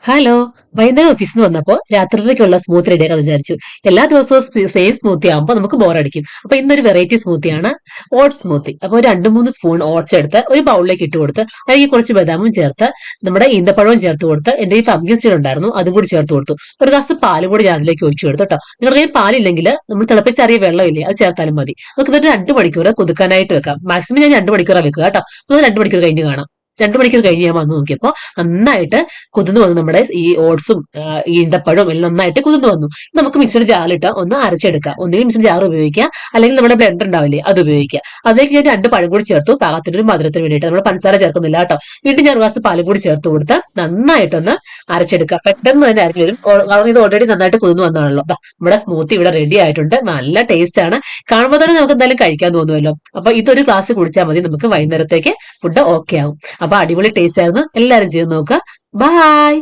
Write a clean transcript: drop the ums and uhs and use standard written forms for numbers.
Hello. വൈകുന്നേരം ഓഫീസിൽ നിന്ന് വന്നപ്പോ രാത്രിയിലേക്കുള്ള സ്മൂത്തി റെഡിയാക്കാന്ന് വിചാരിച്ചു. എല്ലാ ദിവസവും സെയിം സ്മൂത്തി ആകുമ്പോൾ നമുക്ക് ബോറടിക്കും. അപ്പൊ ഇന്നൊരു വെറൈറ്റി സ്മൂത്തിയാണ് ഓട്സ് സ്മൂത്തി. അപ്പൊ ഒരു 2-3 സ്പൂൺ ഓട്സ് എടുത്ത് ഒരു ബൗളിലേക്ക് ഇട്ട് കൊടുത്ത് അതിലേക്ക് കുറച്ച് ബദാമും ചേർത്ത് നമ്മുടെ ഈന്തപ്പഴവും ചേർത്ത് കൊടുത്ത് എന്റെ ഈ പംകിൻ സീഡ് ഉണ്ടായിരുന്നു അതും കൂടി ചേർത്ത് കൊടുത്തു. ഒരു ഗ്ലാസ് പാലും കൂടി ഞാൻ അതിലേക്ക് ഒഴിച്ചു കൊടുത്തു കേട്ടോ. നിങ്ങളുടെ കയ്യിൽ പാലില്ലെങ്കിൽ നമ്മൾ തിളപ്പിച്ചറിയ വെള്ളമില്ലേ അത് ചേർത്താലും മതി. നമുക്ക് ഇതൊരു 2 മണിക്കൂർ കുതുക്കാനായിട്ട് വെക്കാം. മാക്സിമം ഞാൻ 2 മണിക്കൂറാണ് വെക്കുക കേട്ടോ. അപ്പോൾ 2 മണിക്കൂർ കഴിഞ്ഞ് കാണാം. 2 മണിക്കൂർ കഴിഞ്ഞ് ഞാൻ വന്ന് നോക്കിയപ്പോ നന്നായിട്ട് കുതിർന്നു വന്നു. നമ്മുടെ ഈ ഓട്സും ഈ ഈന്തപ്പഴവും എല്ലാം നന്നായിട്ട് കുതിർന്നു വന്നു. നമുക്ക് മിക്സിയുടെ ജാറിലിട്ട് ഒന്ന് അരച്ചെടുക്കാം. ഒന്നുകിൽ മിക്സിയുടെ ജാർ ഉപയോഗിക്കുക, അല്ലെങ്കിൽ നമ്മുടെ ബ്ലെൻഡർ ഉണ്ടാവില്ലേ അത് ഉപയോഗിക്കുക. അതിലേക്ക് ഞാൻ 2 പഴം കൂടി ചേർത്തു, പാകത്തിന് ഒരു മധുരത്തിന് വേണ്ടിയിട്ട്. നമ്മൾ പഞ്ചസാര ചേർക്കുന്നില്ല കേട്ടോ. വീണ്ടും ഞാൻ ഒരു ഗ്ലാസ് പാലും കൂടി ചേർത്ത് കൊടുത്ത് നന്നായിട്ടൊന്ന് അരച്ചെടുക്കുക. പെട്ടെന്ന് തന്നെ അരഞ്ഞു വരും. കാരണം ഇത് ഓൾറെഡി നന്നായിട്ട് കുതിർന്നു വന്നതാണല്ലോ. നമ്മുടെ സ്മൂത്തി ഇവിടെ റെഡി ആയിട്ടുണ്ട്. നല്ല ടേസ്റ്റ് ആണ്. കാണുമ്പോൾ തന്നെ നമുക്ക് എന്തായാലും കഴിക്കാൻ തോന്നുമല്ലോ. അപ്പൊ ഇതൊരു ഗ്ലാസ് കുടിച്ചാൽ മതി, നമുക്ക് വൈകുന്നേരത്തേക്ക് ഫുഡ് ഓക്കെ ആവും. അപ്പൊ അടിപൊളി ടേസ്റ്റ് ആയിരുന്നു. എല്ലാവരും ചെയ്ത് നോക്കുക. ബൈ.